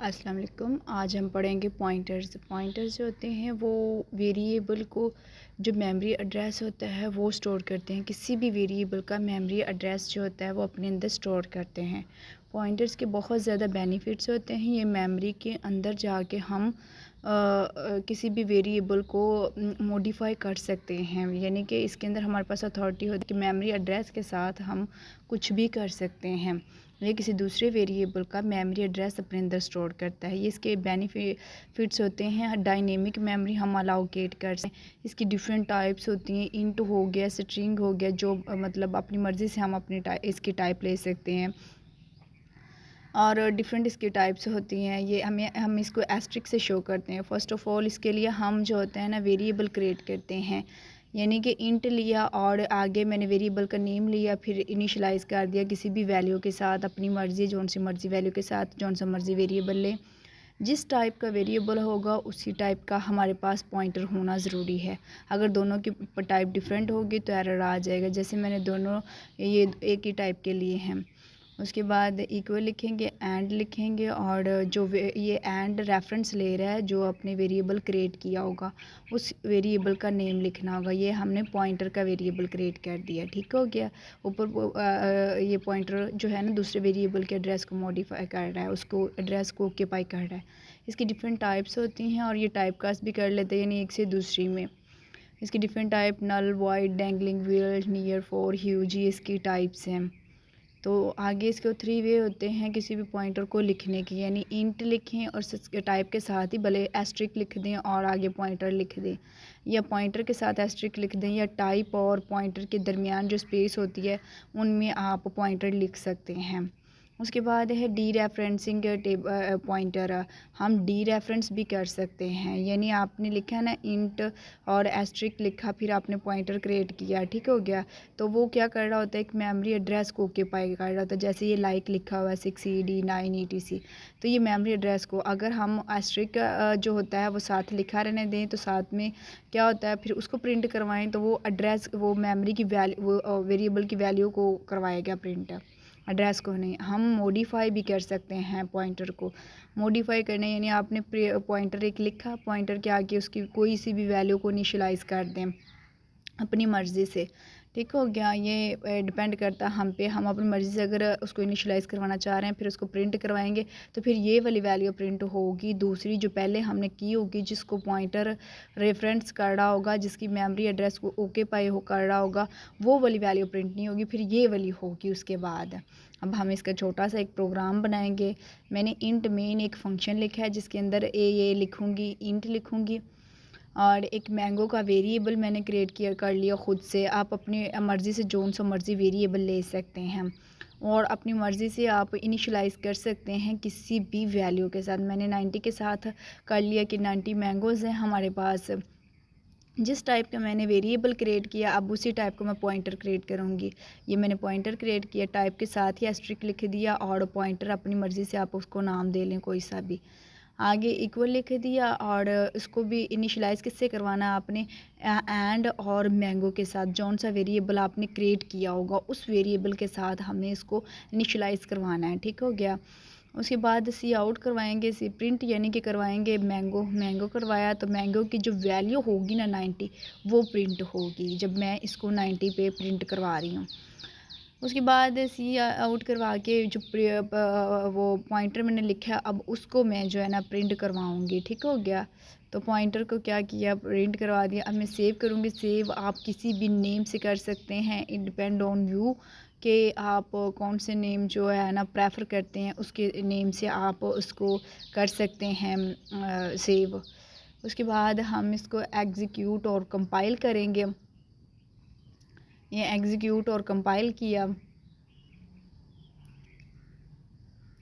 अस्सलाम वालेकुम। आज हम पढ़ेंगे पॉइंटर्स। पॉइंटर्स जो होते हैं वो वेरिएबल को जो मेमोरी एड्रेस होता है वो स्टोर करते हैं। किसी भी वेरिएबल का मेमोरी एड्रेस जो होता है वो अपने अंदर स्टोर करते हैं। पॉइंटर्स के बहुत ज़्यादा बेनिफिट्स होते हैं। ये मेमोरी के अंदर जाके हम किसी भी वेरिएबल को मॉडिफाई कर सकते हैं, यानी कि इसके अंदर हमारे पास अथॉरिटी होती है कि मेमोरी एड्रेस के साथ हम कुछ भी कर सकते हैं। ये किसी दूसरे वेरिएबल का मेमोरी एड्रेस अपने अंदर स्टोर करता है। ये इसके बेनिफिट्स होते हैं। डायनेमिक मेमोरी हम अलोकेट कर सकते हैं। इसकी डिफरेंट टाइप्स होती हैं। इंट हो गया, स्ट्रिंग हो गया, जो मतलब अपनी मर्ज़ी से हम अपनी इसकी टाइप ले सकते हैं और डिफरेंट इसकी टाइप्स होती हैं। ये हम इसको एस्ट्रिक से शो करते हैं। फ़र्स्ट ऑफ़ ऑल इसके लिए हम जो होते हैं ना वेरिएबल क्रिएट करते हैं, यानी कि इंट लिया और आगे मैंने वेरिएबल का नेम लिया, फिर इनिशियलाइज़ कर दिया किसी भी वैल्यू के साथ, अपनी मर्ज़ी जौन सी मर्ज़ी वैल्यू के साथ जौन सा मर्ज़ी वेरिएबल लें। जिस टाइप का वेरिएबल होगा उसी टाइप का हमारे पास पॉइंटर होना ज़रूरी है। अगर दोनों की टाइप डिफरेंट होगी तो एरर आ जाएगा। जैसे मैंने दोनों ये एक ही टाइप के लिए हैं। उसके बाद इक्वल लिखेंगे, एंड लिखेंगे, और जो ये एंड रेफरेंस ले रहा है जो अपने वेरिएबल क्रिएट किया होगा उस वेरिएबल का नेम लिखना होगा। ये हमने पॉइंटर का वेरिएबल क्रिएट कर दिया, ठीक हो गया। ऊपर ये पॉइंटर जो है ना दूसरे वेरिएबल के एड्रेस को मॉडिफाई कर रहा है, उसको एड्रेस को ऑक्यूपाई कर रहा है। इसकी डिफरेंट टाइप्स होती हैं और ये टाइप कास्ट भी कर लेते हैं, यानी एक से दूसरी में। इसकी different type null, void, dangling, wild, near, far, huge, ये इसकी टाइप्स हैं। तो आगे इसके 3 वे होते हैं किसी भी पॉइंटर को लिखने की, यानी इंट लिखें और टाइप के साथ ही भले एस्ट्रिक लिख दें और आगे पॉइंटर लिख दें, या पॉइंटर के साथ एस्ट्रिक लिख दें, या टाइप और पॉइंटर के दरमियान जो स्पेस होती है उनमें आप पॉइंटर लिख सकते हैं। उसके बाद है डी रेफरेंसिंग पॉइंटर। हम डी रेफरेंस भी कर सकते हैं, यानी आपने लिखा ना इंट और एस्ट्रिक लिखा, फिर आपने पॉइंटर क्रिएट किया, ठीक हो गया। तो वो क्या कर रहा होता है, एक मेमोरी एड्रेस को ऑक्यूपाई कर रहा होता है। जैसे ये लाइक लिखा हुआ है 6ED9 ETC, तो ये मेमोरी एड्रेस को अगर हम एस्ट्रिक जो होता है वो साथ लिखा रहने दें तो साथ में क्या होता है, फिर उसको प्रिंट करवाएं तो वो एड्रेस वो मेमोरी की वैल्यू वो वेरिएबल की वैल्यू को करवाएगा प्रिंट, एड्रेस को नहीं। हम मॉडिफाई भी कर सकते हैं पॉइंटर को। मॉडिफाई करने यानी आपने पॉइंटर एक लिखा, पॉइंटर के आगे उसकी कोई सी भी वैल्यू को इनिशियलाइज़ कर दें अपनी मर्ज़ी से, ठीक हो गया। ये डिपेंड करता है हम पे, हम अपनी मर्ज़ी से अगर उसको इनिशियलाइज़ करवाना चाह रहे हैं फिर उसको प्रिंट करवाएंगे तो फिर ये वाली वैल्यू प्रिंट होगी, दूसरी जो पहले हमने की होगी जिसको पॉइंटर रेफरेंस कर रहा होगा, जिसकी मेमोरी एड्रेस को ऑक्यूपाई कर रहा होगा, वो वाली वैल्यू प्रिंट नहीं होगी, फिर ये वाली होगी उसके बाद। अब हम इसका छोटा सा एक प्रोग्राम बनाएंगे। मैंने इंट मेन एक फ़ंक्शन लिखा है जिसके अंदर ये लिखूँगी, इंट लिखूँगी, और एक मैंगो का वेरिएबल मैंने क्रिएट किया कर लिया ख़ुद से। आप अपनी मर्ज़ी से जोन सा मर्ज़ी वेरिएबल ले सकते हैं और अपनी मर्ज़ी से आप इनिशियलाइज़ कर सकते हैं किसी भी वैल्यू के साथ। मैंने 90 के साथ कर लिया कि 90 मैंगोज़ हैं हमारे पास। जिस टाइप का मैंने वेरिएबल क्रिएट किया अब उसी टाइप का मैं पॉइंटर क्रिएट करूँगी। ये मैंने पॉइंटर क्रिएट किया, टाइप के साथ ही एस्ट्रिक लिख दिया, और पॉइंटर अपनी मर्ज़ी से आप उसको नाम दे लें कोई सा भी। आगे इक्वल लिख दिया, और इसको भी इनिशियलाइज़ किससे करवाना है आपने, एंड और मैंगो के साथ। जौन सा वेरिएबल आपने क्रिएट किया होगा उस वेरिएबल के साथ हमने इसको इनिशियलाइज़ करवाना है, ठीक हो गया। उसके बाद सी आउट करवाएंगे, सी प्रिंट यानी कि करवाएंगे मैंगो। मैंगो करवाया तो मैंगो की जो वैल्यू होगी ना 90 वो प्रिंट होगी जब मैं इसको 90 पे प्रिंट करवा रही हूँ। उसके बाद सी आउट करवा के जो वो पॉइंटर मैंने लिखा अब उसको मैं जो है ना प्रिंट करवाऊँगी, ठीक हो गया। तो पॉइंटर को क्या किया, प्रिंट करवा दिया। अब मैं सेव करूँगी। सेव आप किसी भी नेम से कर सकते हैं, इट डिपेंड ऑन यू कि आप कौन से नेम जो है ना प्रेफर करते हैं, उसके नेम से आप उसको कर सकते हैं सेव। उसके बाद हम इसको एग्जीक्यूट और कंपाइल करेंगे। ये एग्जीक्यूट और कंपाइल किया,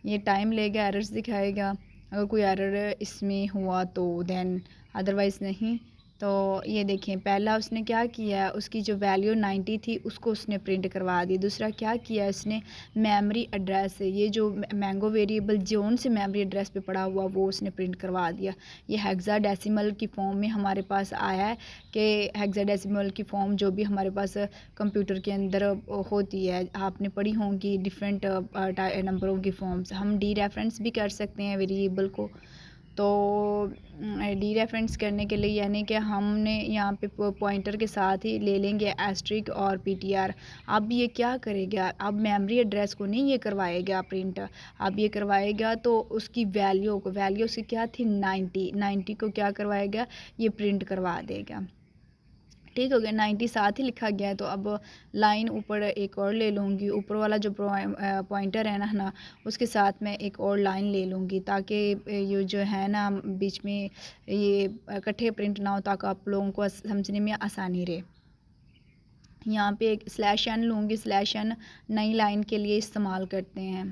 ये टाइम लेगा, एरर्स दिखाएगा। अगर कोई एरर इसमें हुआ तो देन, अदरवाइज़ नहीं। तो ये देखें, पहला उसने क्या किया, उसकी जो वैल्यू 90 थी उसको उसने प्रिंट करवा दी। दूसरा क्या किया इसने, मेमोरी एड्रेस, ये जो मैंगो वेरिएबल जोन से मेमोरी एड्रेस पे पड़ा हुआ वो उसने प्रिंट करवा दिया। ये हेक्साडेसिमल की फॉर्म में हमारे पास आया है कि हेक्साडेसिमल की फॉर्म जो भी हमारे पास कंप्यूटर के अंदर होती है, आपने पढ़ी होंगी डिफरेंट नंबरों की फॉर्म्स। हम डी रेफरेंस भी कर सकते हैं वेरिएबल को। तो डी रेफरेंस करने के लिए यानी कि हमने यहाँ पे पॉइंटर के साथ ही ले लेंगे एस्ट्रिक और पीटीआर। अब ये क्या करेगा, अब मेमोरी एड्रेस को नहीं ये करवाएगा प्रिंट, अब ये करवाएगा तो उसकी वैल्यू उसकी क्या थी 90 को क्या करवाएगा, ये प्रिंट करवा देगा। ठीक हो गया, 90 साथ ही लिखा गया है। तो अब लाइन ऊपर एक और ले लूँगी, ऊपर वाला जो पॉइंटर है ना उसके साथ मैं एक और लाइन ले लूँगी ताकि ये जो है ना बीच में ये इकट्ठे प्रिंट ना हो, ताकि आप लोगों को समझने में आसानी रहे। यहाँ पे एक /n लूँगी, /n नई लाइन के लिए इस्तेमाल करते हैं।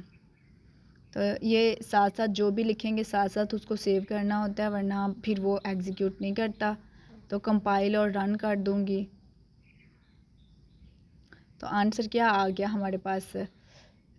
तो ये साथ साथ जो भी लिखेंगे साथ साथ उसको सेव करना होता है, वरना फिर वो एग्जीक्यूट नहीं करता। तो कंपाइल और रन कर दूँगी। तो आंसर क्या आ गया हमारे पास,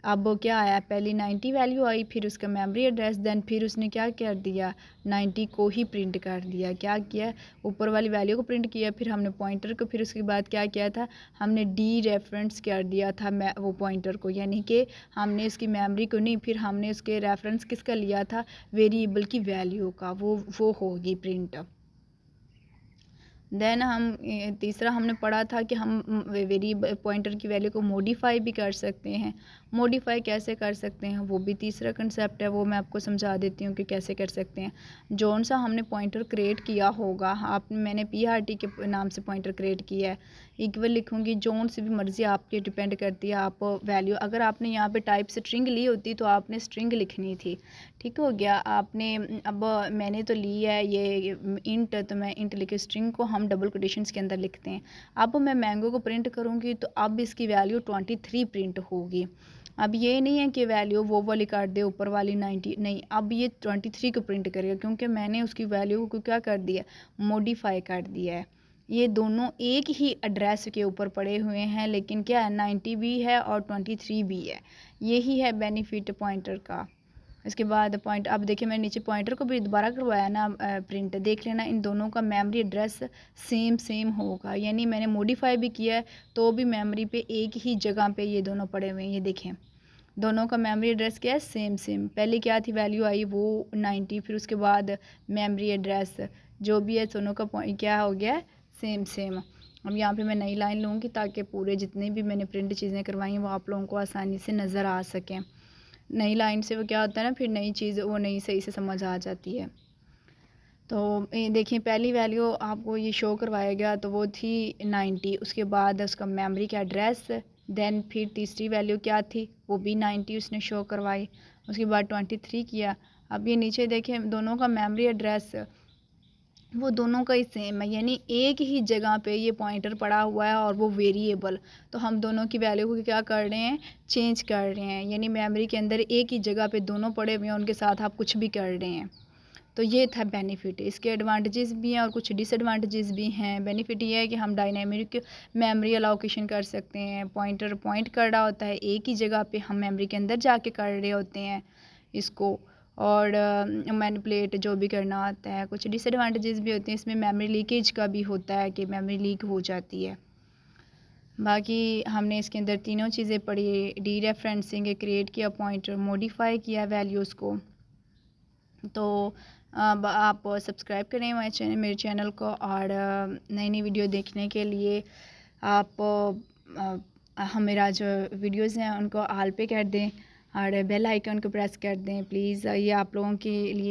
अब क्या आया, पहली 90 वैल्यू आई, फिर उसका मेमोरी एड्रेस, देन फिर उसने क्या कर दिया 90 को ही प्रिंट कर दिया। क्या किया, ऊपर वाली वैल्यू को प्रिंट किया, फिर हमने पॉइंटर को, फिर उसके बाद क्या किया था, हमने डी रेफरेंस कर दिया था वो पॉइंटर को, यानी कि हमने इसकी मेमोरी को नहीं, फिर हमने उसके रेफरेंस किसका लिया था, वेरिएबल की वैल्यू का, वो होगी प्रिंट। देन हम तीसरा हमने पढ़ा था कि हम वेरिएबल पॉइंटर की वैल्यू को मॉडिफाई भी कर सकते हैं। मॉडिफाई कैसे कर सकते हैं, वो भी तीसरा कंसेप्ट है, वो मैं आपको समझा देती हूँ कि कैसे कर सकते हैं। जौन सा हमने पॉइंटर क्रिएट किया होगा, मैंने PRT के नाम से पॉइंटर क्रिएट किया है, इक्वल लिखूँगी, जौन सी भी मर्ज़ी आपकी डिपेंड करती है, आप वैल्यू अगर आपने यहाँ पे टाइप स्ट्रिंग ली होती तो आपने स्ट्रिंग लिखनी थी। ठीक हो गया, आपने अब मैंने तो ली है ये इंट, तो मैं इंट लिखे, स्ट्रिंग को हम डबल कोटेशंस के अंदर लिखते हैं। अब मैं मैंगो को प्रिंट करूँगी तो अब इसकी वैल्यू 23 प्रिंट होगी। अब ये नहीं है कि वैल्यू वो वाली काट दे ऊपर वाली 90, नहीं, अब ये 23 को प्रिंट करेगा क्योंकि मैंने उसकी वैल्यू को क्या कर दिया, मॉडिफाई कर दिया है। ये दोनों एक ही एड्रेस के ऊपर पड़े हुए हैं, लेकिन क्या है 90 भी है और 23 भी है। यही है बेनिफिट पॉइंटर का। इसके बाद पॉइंट, अब देखिए मैंने नीचे पॉइंटर को भी दोबारा करवाया ना प्रिंट, देख लेना इन दोनों का मेमोरी एड्रेस सेम होगा, यानी मैंने मॉडिफाई भी किया है तो भी मेमोरी पे एक ही जगह पे ये दोनों पड़े हुए हैं। ये देखें दोनों का मेमोरी एड्रेस क्या है, सेम। पहले क्या थी वैल्यू आई वो 90, फिर उसके बाद मेमोरी एड्रेस जो भी है दोनों का पॉइंट क्या हो गया, सेम। अब यहाँ पे मैं नई लाइन लूँगी ताकि पूरे जितने भी मैंने प्रिंट चीज़ें करवाई हैं वो आप लोगों को आसानी से नज़र आ सकें। नई लाइन से वो क्या होता है ना, फिर नई चीज़ वो नई सही से समझ आ जाती है। तो देखिए पहली वैल्यू आपको ये शो करवाया गया तो वो थी 90, उसके बाद उसका मेमोरी का एड्रेस, देन फिर तीसरी वैल्यू क्या थी, वो भी 90 उसने शो करवाई, उसके बाद 23 किया। अब ये नीचे देखें दोनों का मेमोरी एड्रेस वो दोनों का ही सेम है, यानी एक ही जगह पे ये पॉइंटर पड़ा हुआ है और वो वेरिएबल, तो हम दोनों की वैल्यू को क्या कर रहे हैं, चेंज कर रहे हैं, यानी मेमोरी के अंदर एक ही जगह पे दोनों पड़े हुए हैं, उनके साथ आप कुछ भी कर रहे हैं। तो ये था बेनिफिट, इसके एडवांटेजेस भी हैं और कुछ डिसएडवांटेजेस भी हैं। बेनिफिट ये है कि हम डायनेमिक मेमोरी अलोकेशन कर सकते हैं, पॉइंटर पॉइंट कर रहा होता है एक ही जगह पे, हम मेमोरी के अंदर जाके कर रहे होते हैं इसको, और मैनिपुलेट जो भी करना होता है। कुछ डिसएडवांटेजेस भी होते हैं इसमें, मेमोरी लीकेज का भी होता है कि मेमोरी लीक हो जाती है। बाकी हमने इसके अंदर तीनों चीज़ें पढ़ी, डी रेफरेंसिंग क्रिएट किया, पॉइंटर मॉडिफाई किया वैल्यूज़ को। तो अब आप सब्सक्राइब करें मेरे चैनल को, और नई वीडियो देखने के लिए आप मेरा जो वीडियोज़ हैं उनको ऑल पे कर दें और बेल आइकन को प्रेस कर दें प्लीज़, ये आप लोगों के लिए